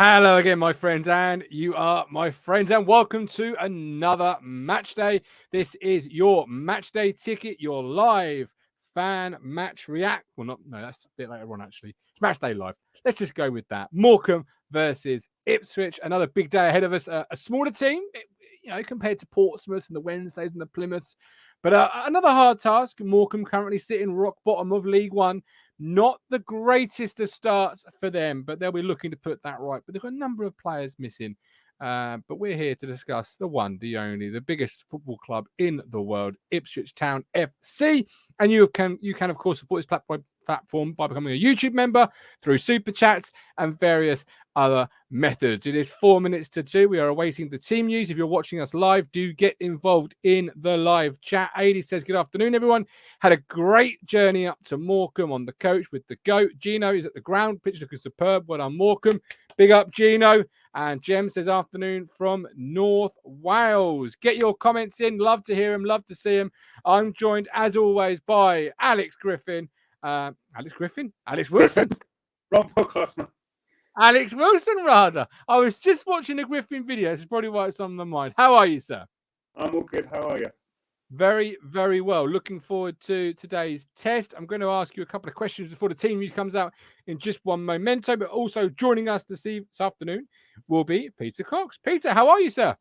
Hello again, my friends, and you are my friends, and welcome to another match day. This is your match day ticket, your live fan match react. Well, no, that's a bit later on actually. It's match day live. Let's just go with that. Morecambe versus Ipswich. Another big day ahead of us. A smaller team, compared to Portsmouth and the Wednesdays and the Plymouths, but another hard task. Morecambe currently sitting rock bottom of League One. Not the greatest of starts for them, but they'll be looking to put that right. But they've got a number of players missing. But we're here to discuss the one, the only, the biggest football club in the world, Ipswich Town FC. And you can, of course, support this platform by becoming a YouTube member through super chats and various other methods. It is 4 minutes to 2. We are awaiting the team news. If you're watching us live, do get involved in the live chat. Adi says, good afternoon, everyone. Had a great journey up to Morecambe on the coach with the GOAT. Gino is at the ground. Pitch looking superb. Well done, Morecambe. Big up, Gino. And Jem says, afternoon from North Wales. Get your comments in. Love to hear them. Love to see them. I'm joined, as always, by Alex Griffin. Alex Wilson. Wrong podcast. Alex Wilson, rather. I was just watching the Griffin video. This is probably why it's on my mind. How are you, sir? I'm all good. How are you? Very, very well. Looking forward to today's test. I'm going to ask you a couple of questions before the team news comes out in just one momento. But also joining us this afternoon will be Peter Cox. Peter, how are you, sir?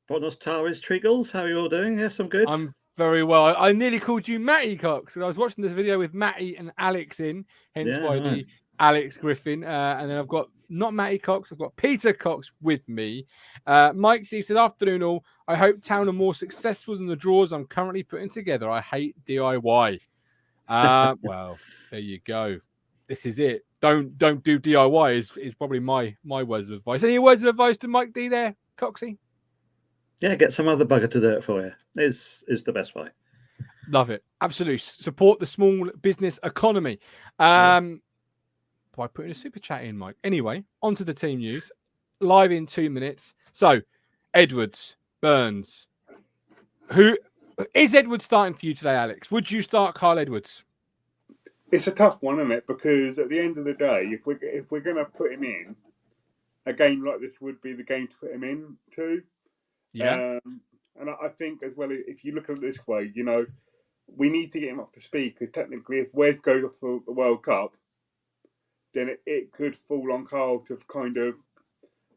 Buenos Tares, Treagles. How are you all doing? Yes, I'm good. I'm very well. I nearly called you Matty Cox, and I was watching this video with Matty and Alex in, hence why the Alex Griffin. And then I've got not Matty Cox, I've got Peter Cox with me. Mike D said, afternoon all. I hope Town are more successful than the draws I'm currently putting together. I hate DIY. Well, there you go. This is it. Don't do DIY is probably my words of advice. Any words of advice to Mike D there, Coxie? Yeah, get some other bugger to do it for you. Is the best way. Love it. Absolutely. Support the small business economy. By putting a super chat in, Mike. Anyway, on to the team news. Live in 2 minutes. So, Edwards, Burns. Who is Edwards starting for you today, Alex? Would you start Carl Edwards? It's a tough one, isn't it? Because at the end of the day, if we're going to put him in, a game like this would be the game to put him in too. Yeah. And I think as well, if you look at it this way, we need to get him up to speed because technically, if Wes goes off the World Cup, then it could fall on Carl to kind of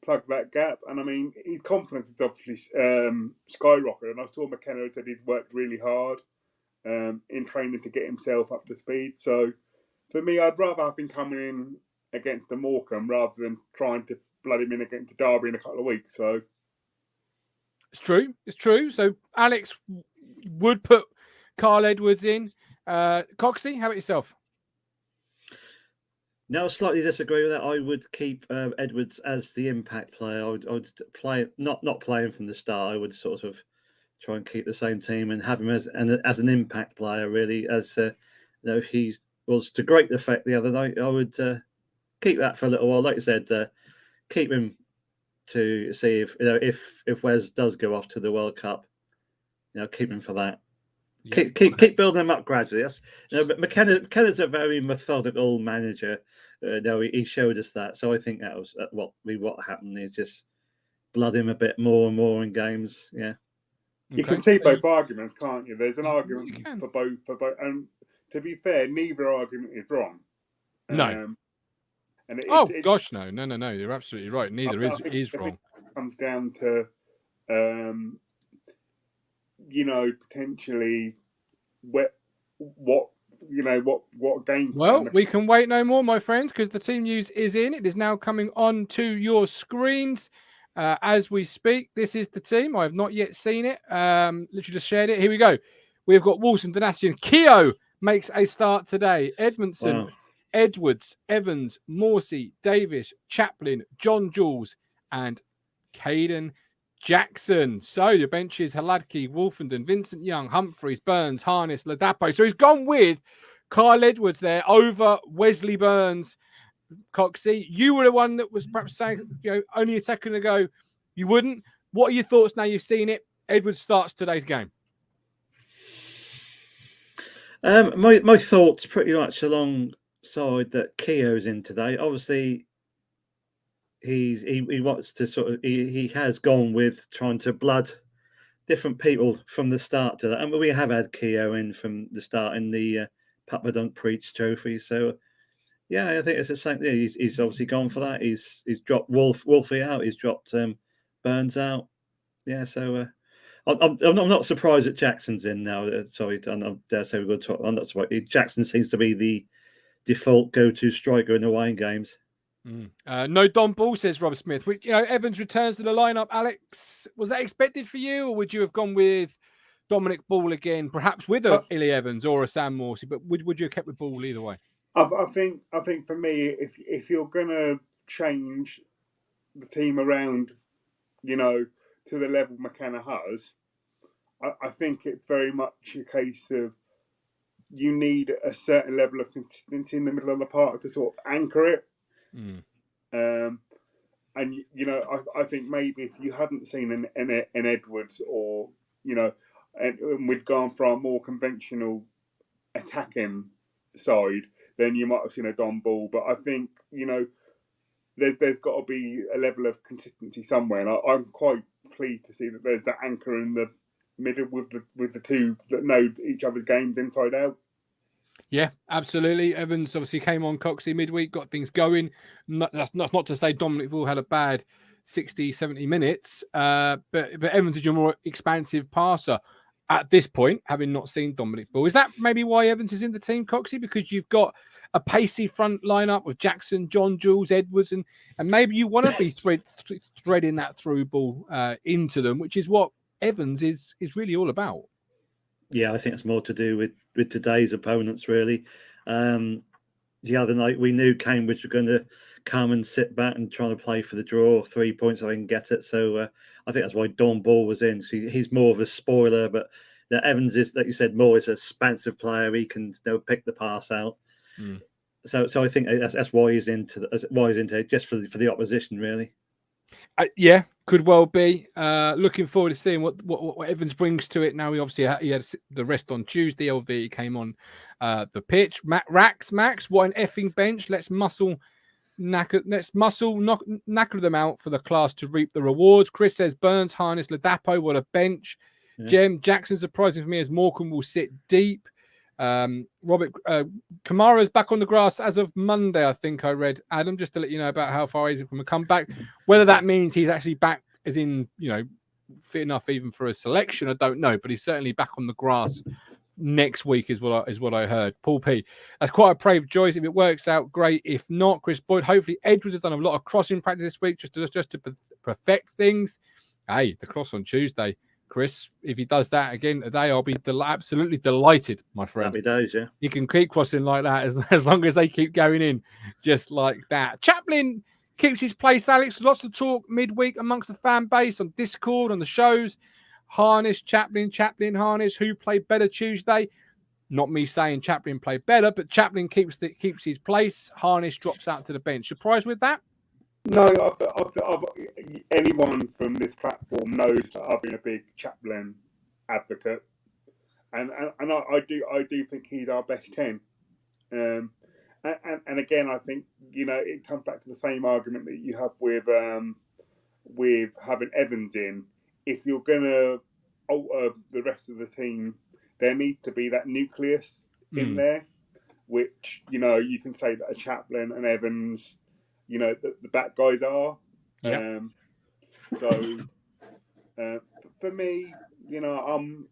plug that gap. And I mean, his confidence is obviously skyrocketed. And I saw McKenna said he's worked really hard in training to get himself up to speed. So for me, I'd rather have him coming in against the Morecambe rather than trying to blood him in against the Derby in a couple of weeks. So it's true. So Alex would put Carl Edwards in. Coxie, how about yourself? No, I slightly disagree with that. I would keep Edwards as the impact player. I would play not play him from the start. I would sort of try and keep the same team and have him as an impact player. Really, as he was to great effect the other night. I would keep that for a little while. Like I said, keep him to see if Wes does go off to the World Cup. Keep him for that. Yeah. Keep building them up gradually. But McKenna's a very methodical manager. He showed us that. So I think that was what happened. Is just blood him a bit more and more in games. Yeah, you can see both arguments, can't you? There's an argument for both. And to be fair, neither argument is wrong. No. Gosh, no. You're absolutely right. Neither is wrong. It comes down to, potentially what game. Well, we can wait no more, my friends, because the team news is in. It is now coming on to your screens as we speak. This is the team. I have not yet seen it. Literally just shared it. Here we go. We've got Wilson, Donatian, Keogh makes a start today. Edmondson. Wow. Edwards, Evans, Morsey, Davis, Chaplin, John Jules, and Caden Jackson. So the bench is Haladke, Wolfenden, Vincent Young, Humphreys, Burns, Harness, Ladapo. So he's gone with Carl Edwards there over Wesley Burns. Coxie, you were the one that was perhaps saying, only a second ago you wouldn't. What are your thoughts now you've seen it? Edwards starts today's game. My thoughts pretty much alongside that Keogh's in today. Obviously, he wants to sort of he has gone with trying to blood different people from the start to that. I mean, we have had Keogh in from the start in the Papa Don't Preach trophy. So yeah, I think it's the same. He's obviously gone for that. He's dropped Wolfie out. He's dropped Burns out. Yeah, so I'm not surprised that Jackson's in now. Sorry, I dare say we're going to talk. I'm not surprised. Jackson seems to be the default go-to striker in the away games. No Don Ball, says Rob Smith. Which, Evans returns to the lineup. Alex, was that expected for you, or would you have gone with Dominic Ball again, perhaps with a Illy Evans or a Sam Morsey? But would you have kept with Ball either way? I think for me, if you're gonna change the team around, to the level McKenna has, I think it's very much a case of you need a certain level of consistency in the middle of the park to sort of anchor it. And I think maybe if you hadn't seen an Edwards or and we'd gone for a more conventional attacking side, then you might have seen a Don Ball. But I think there's got to be a level of consistency somewhere, and I'm quite pleased to see that there's that anchor in the middle with the two that know each other's games inside out. Yeah, absolutely. Evans obviously came on Coxey midweek, got things going. That's not to say Dominic Ball had a bad 60, 70 minutes, but Evans is your more expansive passer at this point, having not seen Dominic Ball. Is that maybe why Evans is in the team, Coxey? Because you've got a pacey front lineup with Jackson, John Jules, Edwards, and maybe you want to be threading that through ball into them, which is what Evans is really all about. Yeah, I think it's more to do with today's opponents, really. The other night, we knew Cambridge were going to come and sit back and try to play for the draw, 3 points so they can get it. So I think that's why Don Ball was in. So he's more of a spoiler, but Evans is, like you said, more is an expansive player. He can pick the pass out. So I think that's why he's into it, just for the opposition, really. Yeah, could well be. Looking forward to seeing what Evans brings to it. Now he had the rest on Tuesday. He came on the pitch. Max, what an effing bench. Let's muscle knacker them out for the class to reap the rewards. Chris says Burns, Harness, Ladapo, what a bench. Yeah. Jem Jackson, surprising for me as Morecambe will sit deep. Robert Kamara's back on the grass as of Monday, I think I read, Adam, just to let you know about how far he's from a comeback. Whether that means he's actually back as in, fit enough even for a selection, I don't know, but he's certainly back on the grass next week is what I heard. Paul P, that's quite a brave choice. If it works out, great. If not, Chris Boyd, hopefully Edwards has done a lot of crossing practice this week just to perfect things. Hey, the cross on Tuesday, Chris, if he does that again today, I'll be absolutely delighted, my friend. Happy days, yeah. You can keep crossing like that as long as they keep going in just like that. Chaplin keeps his place, Alex. Lots of talk midweek amongst the fan base on Discord, on the shows. Harness, Chaplin, Harness. Who played better Tuesday? Not me saying Chaplin played better, but Chaplin keeps his place. Harness drops out to the bench. Surprised with that? No, I've anyone from this platform knows that I've been a big Chaplin advocate, and I do think he's our best 10. And again, I think it comes back to the same argument that you have with having Evans in. If you're gonna alter the rest of the team, there needs to be that nucleus in there, which you can say that a Chaplin and Evans. The back guys are. Yep. So for me, I'm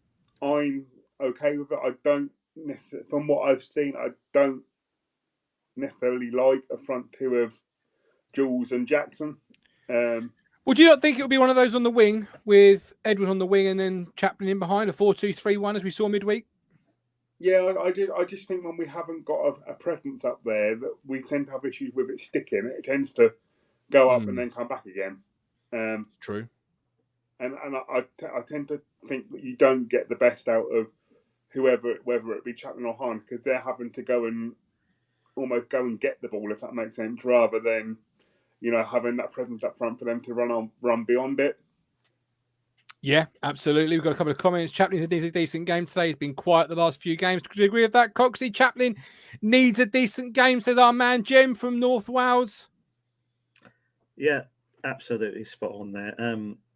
okay with it. I don't necessarily, from what I've seen, I don't necessarily like a front two of Jules and Jackson. Would you not think it would be one of those on the wing with Edwards on the wing and then Chaplin in behind, a 4-2-3-1 as we saw midweek? Yeah, I just think when we haven't got a presence up there, that we tend to have issues with it sticking. It tends to go up and then come back again. True. And I tend to think that you don't get the best out of whoever, whether it be Chaplin or Hahn, because they're having to almost go and get the ball, if that makes sense, rather than having that presence up front for them to run beyond it. Yeah, absolutely. We've got a couple of comments. Chaplin needs a decent game today. He's been quiet the last few games. Could you agree with that, Coxey? Chaplin needs a decent game, says our man Jem from North Wales. Yeah, absolutely spot on there.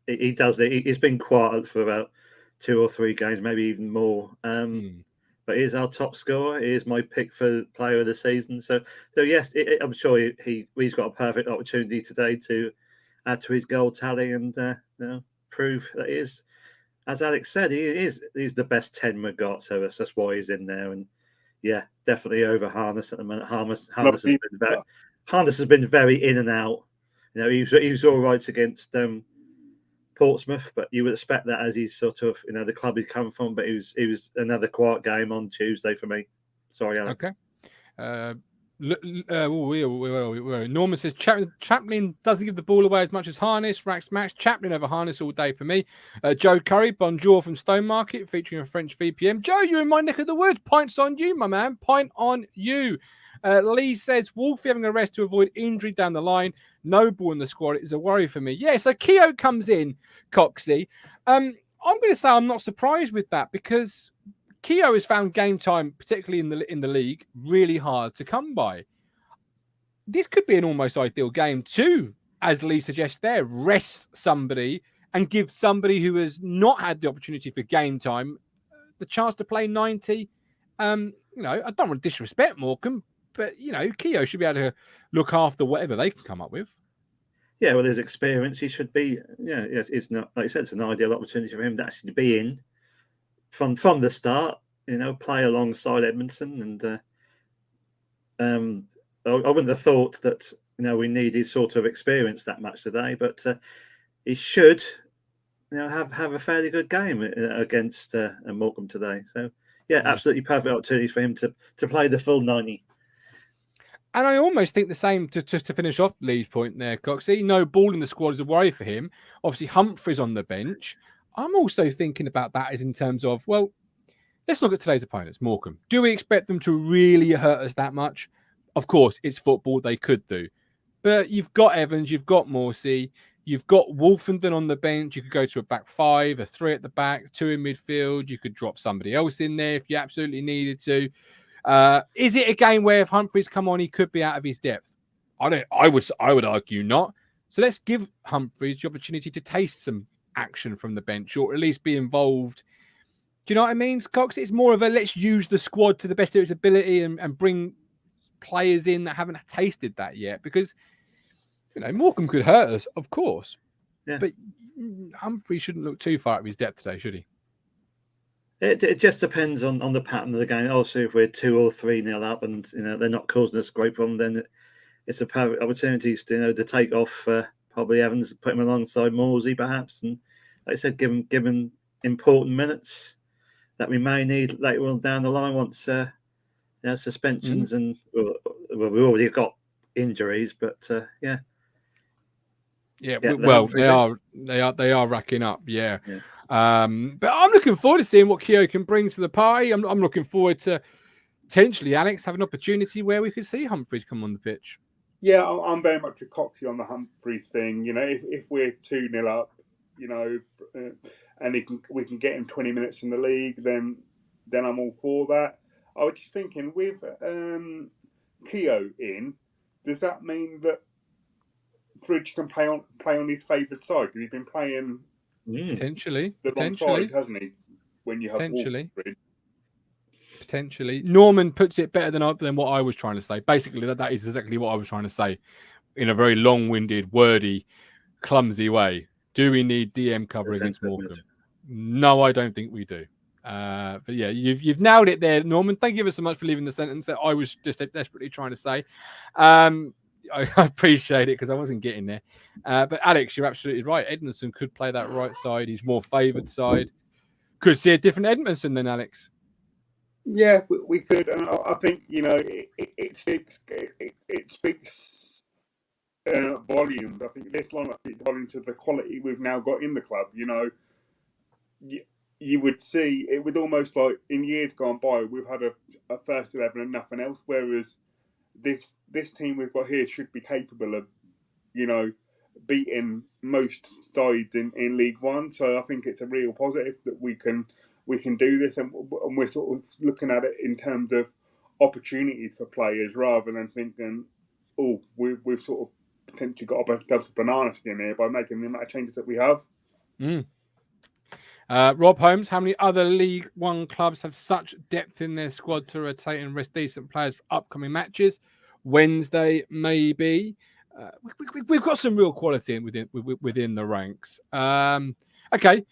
He does it. He's been quiet for about 2 or 3 games, maybe even more. But he's our top scorer. He is my pick for player of the season. So yes, I'm sure he's got a perfect opportunity today to add to his goal tally and prove that he is, as Alex said, he's the best 10 we've got. So that's why he's in there. And yeah, definitely over Harness at the moment. Harness has been very in and out. You know, he was all right against Portsmouth, but you would expect that as he's sort of, the club he's come from. But it was another quiet game on Tuesday for me. Sorry, Alex. Okay. Norman says Chaplin doesn't give the ball away as much as Harness. Rax Max Chaplin over Harness all day for me. Joe Curry, bonjour from Stone Market, featuring a French VPM. Joe, you're in my neck of the woods. Pints on you, my man. Pint on you. Lee says Wolfie having a rest to avoid injury down the line. No ball in the squad is a worry for me. Yeah, so Keogh comes in, Coxie. I'm going to say I'm not surprised with that because Keogh has found game time, particularly in the league, really hard to come by. This could be an almost ideal game to, as Lee suggests there, rest somebody and give somebody who has not had the opportunity for game time the chance to play 90. I don't want to disrespect Morecambe, but Keogh should be able to look after whatever they can come up with. Yeah, well, his experience, he should be. Yeah, it's not, like I said, it's an ideal opportunity for him to actually be in from the start. Play alongside Edmondson, and I wouldn't have thought that we needed sort of experience that much today, but he should have a fairly good game against Morecambe today. So yeah, absolutely perfect opportunity for him to play the full 90. And I almost think the same to finish off Lee's point there, Coxie. No ball in the squad is a worry for him. Obviously, Humphrey's on the bench. I'm also thinking about that as in terms of, well, let's look at today's opponents, Morecambe. Do we expect them to really hurt us that much? Of course, it's football. They could do. But you've got Evans, you've got Morsey, you've got Wolfenden on the bench. You could go to a back 5, a 3 at the back, 2 in midfield. You could drop somebody else in there if you absolutely needed to. Is it a game where if Humphreys come on, he could be out of his depth? I would argue not. So let's give Humphreys the opportunity to taste some action from the bench, or at least be involved. Do you know what I mean, Cox? It's more of a let's use the squad to the best of its ability and bring players in that haven't tasted that yet, because Morecambe could hurt us, of course. Yeah. But Humphreys shouldn't look too far out of his depth today, should he? It just depends on the pattern of the game. Also, if we're 2 or 3-0 up and they're not causing us a great problem, then it's a perfect opportunity to take off probably Evans, put him alongside Morsey perhaps, and like I said, give him important minutes that we may need later on down the line once suspensions and we've already got injuries, but yeah. Well, they are racking up, yeah. But I'm looking forward to seeing what Keogh can bring to the party. I'm looking forward to potentially Alex have an opportunity where we could see Humphreys come on the pitch. Yeah, I'm very much a Coxie on the Humphreys thing. If we're 2-0 up, and we can get him 20 minutes in the league, then I'm all for that. I was just thinking with Keogh in, does that mean that Fridge can play on his favoured side? Because he's been playing potentially the wrong side, hasn't he? When you have potentially. Norman puts it better than what I was trying to say. Basically, that is exactly what I was trying to say in a very long-winded, wordy, clumsy way. Do we need DM cover against Morecambe? No, I don't think we do. But yeah, you've nailed it there, Norman. Thank you ever so much for leaving the sentence that I was just desperately trying to say. I appreciate it because I wasn't getting there. But Alex, you're absolutely right. Edmondson could play that right side. He's more favoured side. Could see a different Edmondson than Alex. Yeah, we could, and I think it speaks volumes. I think this lineup speaks volumes to the quality we've now got in the club. You would see it would almost like in years gone by we've had a first 11 and nothing else, whereas this team we've got here should be capable of beating most sides in League One. So I think it's a real positive that we can do this, and we're sort of looking at it in terms of opportunities for players rather than thinking, oh, we've sort of potentially got ourselves a banana skin here by making the amount of changes that we have. Rob Holmes, how many other League One clubs have such depth in their squad to rotate and rest decent players for upcoming matches? Wednesday, maybe. We've got some real quality within the ranks. Okay,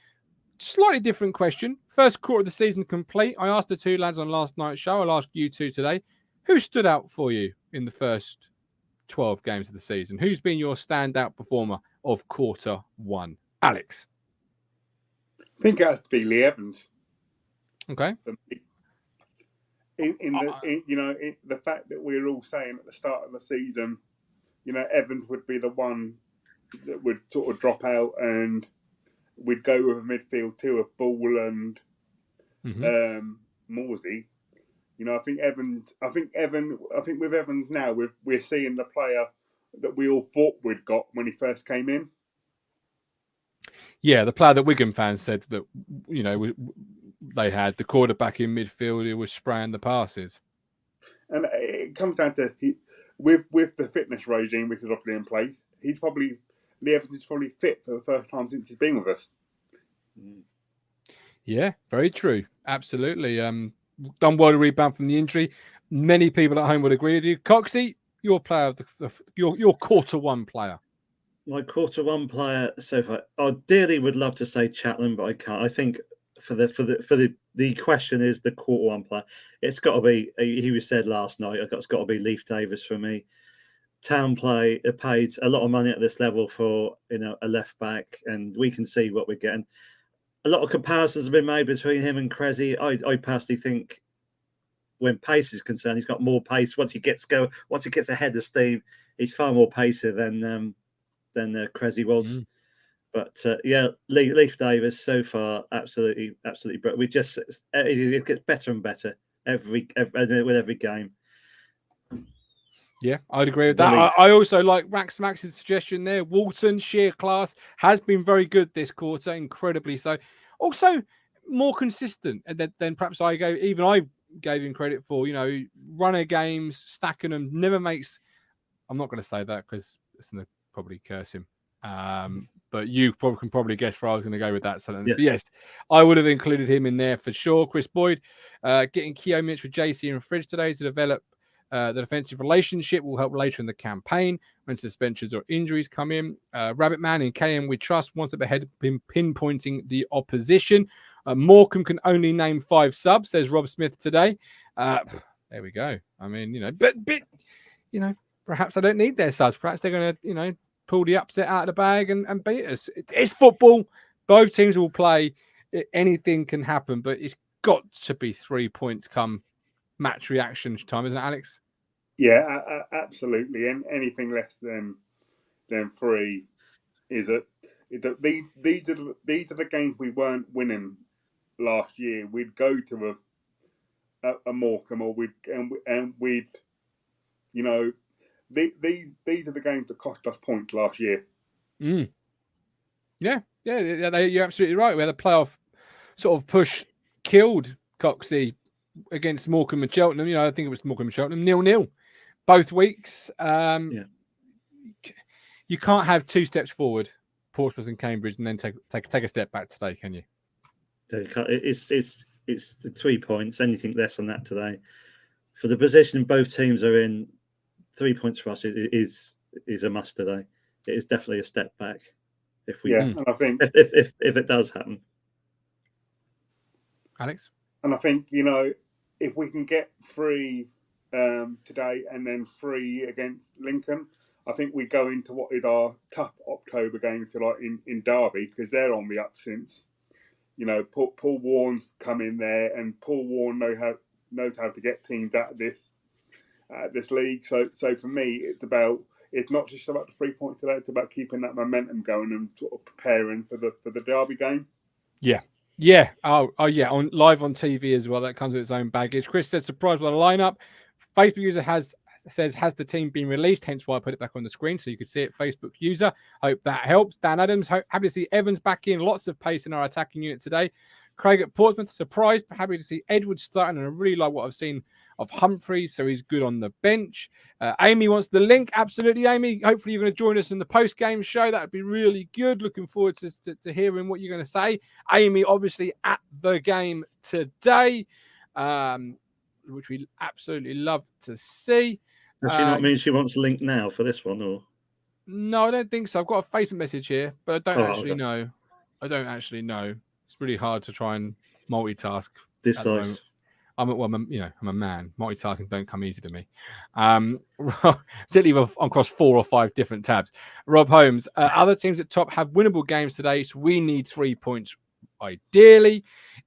slightly different question. First quarter of the season complete. I asked the two lads on last night's show. I'll ask you two today. Who stood out for you in the first 12 games of the season? Who's been your standout performer of quarter one? Alex. I think it has to be Lee Evans. Okay. The fact that we're all saying at the start of the season, Evans would be the one that would sort of drop out, and we'd go with a midfield two of Ball and Morsey. I think with Evans now, we're seeing the player that we all thought we'd got when he first came in. Yeah, the player that Wigan fans said that, they had, the quarterback in midfield who was spraying the passes. And it comes down to, with the fitness regime which is obviously in place, Lee Evans is probably fit for the first time since he's been with us. Yeah, very true. Absolutely. Done well to rebound from the injury. Many people at home would agree with you. Coxie, your player of your quarter one player. My quarter one player so far. I dearly would love to say Chatelain, but I can't. I think for the question is the quarter one player. It's got to be. He was said last night. It's got to be Leif Davis for me. Town paid a lot of money at this level for a left back, and we can see what we're getting. A lot of comparisons have been made between him and Cressy. I personally think, when pace is concerned, he's got more pace. Once he gets ahead of steam, he's far more pacey than Cressy was. But Leif Davis so far absolutely. But it gets better and better with every game. Yeah, I'd agree with that. I also like Max's suggestion there. Walton, sheer class, has been very good this quarter, incredibly so. Also, more consistent than perhaps I gave him credit for. Runner games, stacking them, never makes. I'm not going to say that because it's going to probably curse him. But you can probably guess where I was going to go with that sentence. Yeah. But yes, I would have included him in there for sure. Chris Boyd, getting Keogh minutes with JC and Fridge today to develop the defensive relationship will help later in the campaign when suspensions or injuries come in. Rabbit Man in KM we trust one step ahead in pinpointing the opposition. Morecambe can only name 5 subs, says Rob Smith today. There we go. I mean, but perhaps I don't need their subs. Perhaps they're going to, pull the upset out of the bag and beat us. It's football. Both teams will play. Anything can happen, but it's got to be 3 points come match reaction time, isn't it, Alex? Yeah, absolutely. And anything less than 3 is these are the games we weren't winning last year. We'd go to a Morecambe, or we'd these are the games that cost us points last year. Yeah, you're absolutely right. Where the playoff sort of push killed Coxie against Morecambe and Cheltenham. I think it was Morecambe and Cheltenham 0-0 both weeks. You can't have 2 steps forward, Portsmouth and Cambridge, and then take a step back today, can you? It's the 3 points. Anything less than that today, for the position both teams are in, 3 points for us is a must today. It is definitely a step back and I think if it does happen. Alex? And I think, if we can get 3 today and then 3 against Lincoln, I think we go into what is our tough October game, if you like, in Derby, because they're on the up since. Paul Warren's come in there, and Paul Warren knows how to get teams out of this league. So for me, it's not just about the 3 points today, it's about keeping that momentum going and sort of preparing for the Derby game. Yeah. Oh yeah, live on TV as well. That comes with its own baggage. Chris said, surprised by the lineup. Facebook user says, has the team been released? Hence why I put it back on the screen so you could see it. Facebook user. Hope that helps. Dan Adams, happy to see Evans back in. Lots of pace in our attacking unit today. Craig at Portsmouth, surprised but happy to see Edwards starting, and I really like what I've seen of Humphreys, so he's good on the bench. Amy wants the link. Absolutely, Amy. Hopefully you're going to join us in the post-game show. That would be really good. Looking forward to hearing what you're going to say. Amy, obviously, at the game today, which we absolutely love to see. Does she not mean she wants a link now for this one? Or no, I don't think so. I've got a Facebook message here, but I don't actually okay. know. I don't actually know. It's really hard to try and multitask. This I'm a man. Multitasking don't come easy to me. Particularly across 4 or 5 different tabs. Rob Holmes, other teams at top have winnable games today, so we need 3 points ideally.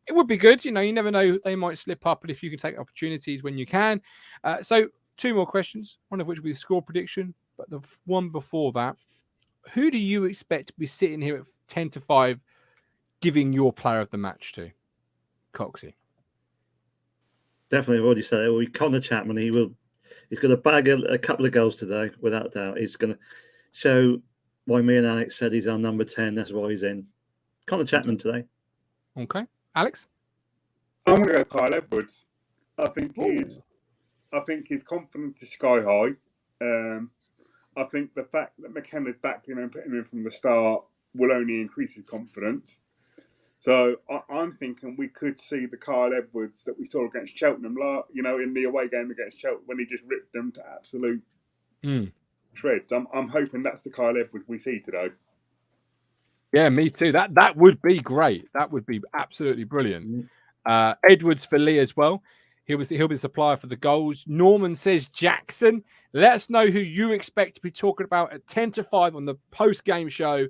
It would be good. You never know. They might slip up, but if you can take opportunities when you can. So 2 more questions, one of which will be the score prediction, but the one before that, who do you expect to be sitting here at 10-5 giving your player of the match to? Coxie. Definitely, I've already said it. Well, Connor Chapman, he's going to bag a couple of goals today, without doubt. He's going to show why me and Alex said he's our number 10. That's why he's in. Connor Chapman today. Okay. Alex? I'm going to go Kyle Edwards. I think his confidence is sky high. I think the fact that McKenna's backed him and put him in from the start will only increase his confidence. So I'm thinking we could see the Kyle Edwards that we saw against Cheltenham, in the away game against Cheltenham when he just ripped them to absolute shreds. I'm hoping that's the Kyle Edwards we see today. Yeah, me too. That would be great. That would be absolutely brilliant. Edwards for Lee as well. He'll be the supplier for the goals. Norman says Jackson. Let us know who you expect to be talking about at 10-5 on the post-game show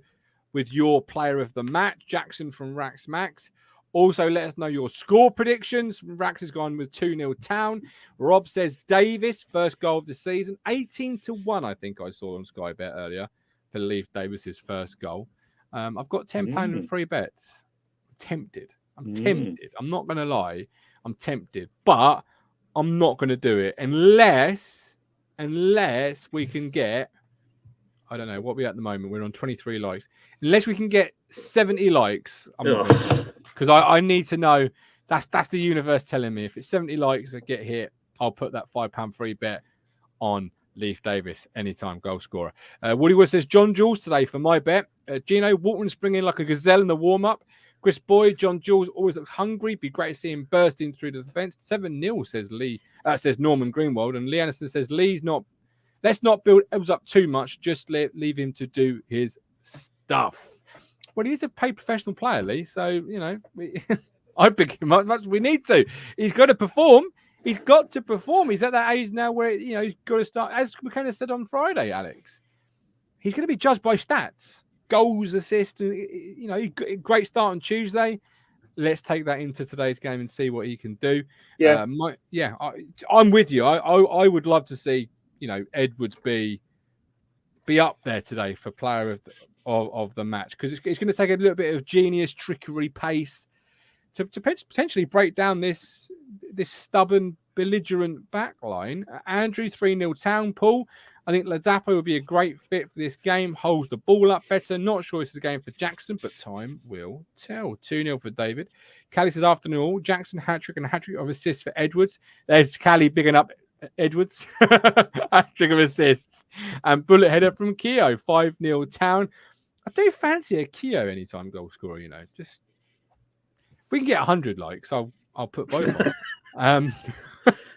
with your player of the match. Jackson from Rax Max. Also, let us know your score predictions. Rax has gone with 2-0 Town. Rob says Davis, first goal of the season. 18-1, I think I saw on Sky Bet earlier for Leif Davis's first goal. I've got £10 and 3 bets. I'm tempted. I'm not going to lie. I'm tempted, but I'm not going to do it unless we can get, I don't know what we're at the moment. We're on 23 likes. Unless we can get 70 likes, I'm not going to do it, because I need to know. That's the universe telling me. If it's 70 likes that get hit, I'll put that £5 free bet on Leif Davis, anytime goal scorer. Woody Wood says John Jules today for my bet. Gino Walton springing like a gazelle in the warm-up. Chris Boyd, John Jules always looks hungry. Be great to see him bursting through the defence. 7-0 says Lee. Says Norman Greenwald, and Lee Anderson says Lee's not. Let's not build Evans up too much. Just leave him to do his stuff. Well, he's a paid professional player, Lee. So I'd pick him up as much as we need to. He's got to perform. He's got to perform. He's at that age now where he's got to start. As McKenna said on Friday, Alex, he's going to be judged by stats. Goals, assists, great start on Tuesday. Let's take that into today's game and see what he can do. Yeah, I'm with you. I would love to see Edwards be up there today for player of the match, because it's going to take a little bit of genius, trickery, pace to potentially break down this stubborn, belligerent backline. Andrew 3-0 Town. Paul, I think Ladapo would be a great fit for this game. Holds the ball up better. Not sure this is a game for Jackson, but time will tell. 2-0 for David. Callie says, afternoon all. Jackson hat-trick and a hat-trick of assists for Edwards. There's Callie bigging up Edwards. Hat-trick of assists. And bullet header from Keogh. 5-0 Town. I do fancy a Keogh anytime goal scorer, Just if we can get 100 likes, I'll put both on.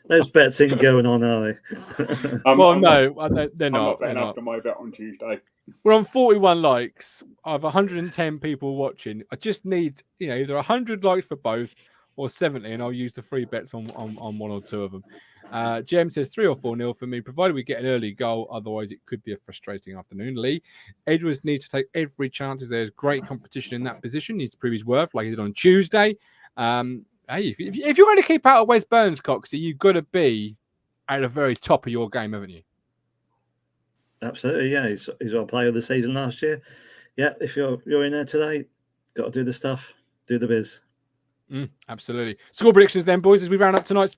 Those bets ain't going on, are they? They're not. I'm not betting after my bet on Tuesday. We're on 41 likes. I have 110 people watching. I just need, either 100 likes for both or 70, and I'll use the free bets on one or two of them. GM says 3 or 4-0 for me, provided we get an early goal. Otherwise, it could be a frustrating afternoon. Lee, Edwards needs to take every chance. There's great competition in that position. He needs to prove his worth like he did on Tuesday. Hey, if you're going to keep out of Wes Burns, Coxie, you've got to be at the very top of your game, haven't you? Absolutely, yeah. He's our player of the season last year. Yeah, if you're in there today, got to do the stuff, do the biz. Absolutely. Score predictions then, boys, as we round up tonight's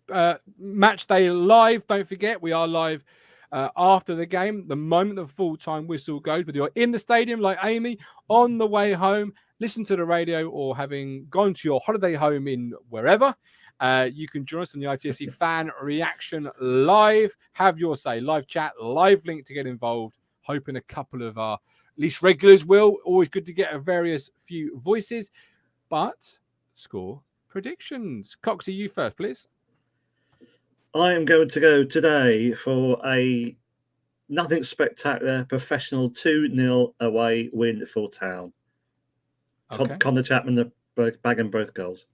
match day live. Don't forget, we are live after the game. The moment the full-time whistle goes, whether you're in the stadium like Amy, on the way home, listened to the radio or having gone to your holiday home in wherever, you can join us on the ITFC Fan Reaction Live. Have your say, live chat, live link to get involved. Hoping a couple of our least regulars will. Always good to get a various few voices. But score predictions. Coxie, you first, please. I am going to go today for a nothing spectacular, professional 2-0 away win for Town. Okay. Connor Chapman bagging both goals.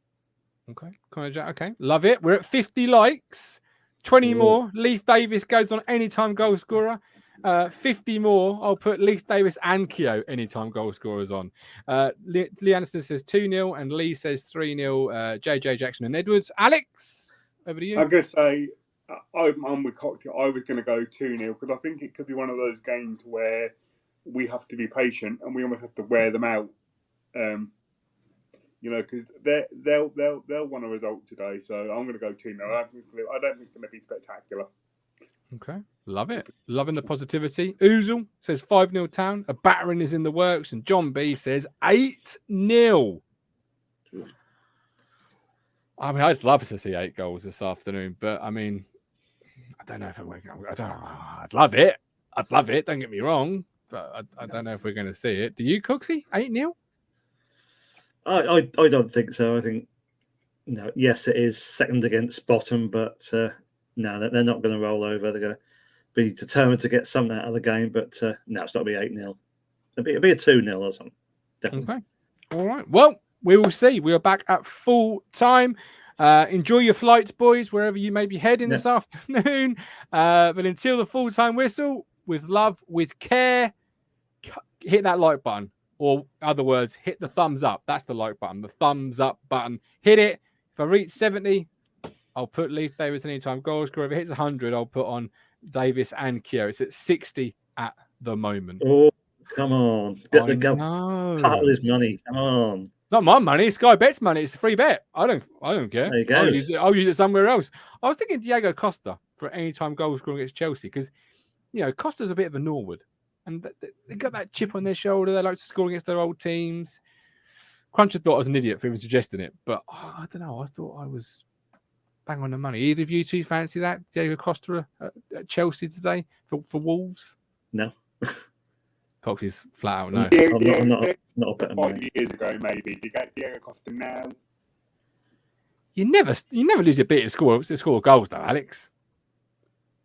Okay, Connor Jack. Okay, love it. We're at 50 likes. 20 more. Leif Davis goes on anytime goal scorer. 50 more. I'll put Leif Davis and Keogh anytime goal scorers on. Lee Anderson says 2-0 and Lee says 3-0. JJ Jackson and Edwards. Alex, over to you. I'm going to say I'm with Cocktail. I was going to go 2-0 because I think it could be one of those games where we have to be patient and we almost have to wear them out. Because they'll want a result today. So I'm going to go 2-0. I don't think it's going to be spectacular. Okay, love it. Loving the positivity. Oozle says 5-0 Town. A battering is in the works. And John B says 8-0. I mean, I'd love to see 8 goals this afternoon, but I mean, I don't know if I'd love it. I'd love it. Don't get me wrong, but I don't know if we're going to see it. Do you, Cooksey? 8-0? I don't think so. I think yes, it is second against bottom, but no, they're not going to roll over. They're going to be determined to get something out of the game, but no, it's not going to be 8-0. It'll be a 2-0 or something. Definitely. Okay. All right. Well, we will see. We are back at full time. Enjoy your flights, boys, wherever you may be heading this afternoon. But until the full-time whistle, with love, with care, hit that like button. Or other words, hit the thumbs up. That's the like button, the thumbs up button. Hit it. If I reach 70, I'll put Leif Davis anytime goal scorer. If it hits 100, I'll put on Davis and Keogh. It's at 60 at the moment. Oh, come on. Get the part of this money. Come on. Not my money. It's Sky Bet's money. It's a free bet. I don't care. There you go. I'll use it somewhere else. I was thinking Diego Costa for anytime goal scoring against Chelsea because, Costa's a bit of a Norwood. And they got that chip on their shoulder. They like to score against their old teams. Cruncher thought I was an idiot for even suggesting it. But I don't know. I thought I was bang on the money. Either of you two fancy that? Diego Costa at Chelsea today for Wolves? No. Coxey's flat out no. I'm not a better 5 years ago, maybe. Do you get Diego Costa now? You never lose your beat to score goals, though, Alex.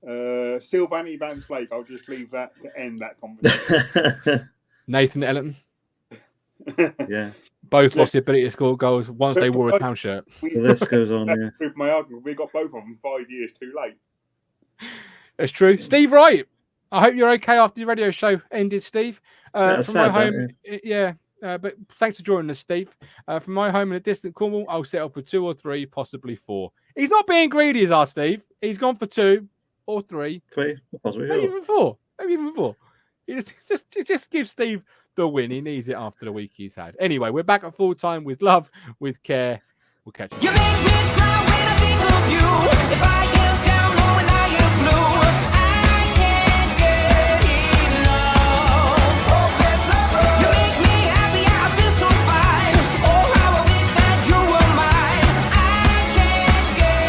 Sylvani Van Blake. I'll just leave that to end that conversation. Nathan Ellerton. Yeah. Both lost the ability to score goals once they wore a Town shirt. The list goes on, yeah. With my argument, we got both of them 5 years too late. It's true. Steve Wright. I hope you're okay after the radio show ended, Steve. From my home, but thanks for joining us, Steve. From my home in a distant Cornwall, I'll settle for 2 or 3, possibly 4. He's not being greedy as our Steve. He's gone for 2 or 3. 3, possibly maybe even 4. Maybe even 4. You just give Steve the win. He needs it after the week he's had. Anyway, we're back at full time with love, with care. We'll catch you. You make me smile when I think of you. If I am down or when I am blue, I can't get enough. You make me happy, I feel so fine. Oh, how I wish that you were mine. I can't get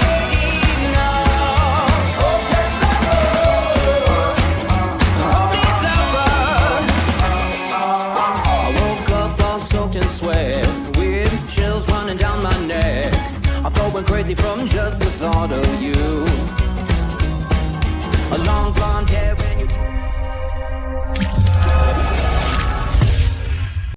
enough. I woke up all soaked in sweat, weird chills running down my neck. I felt went crazy from just the thought of you.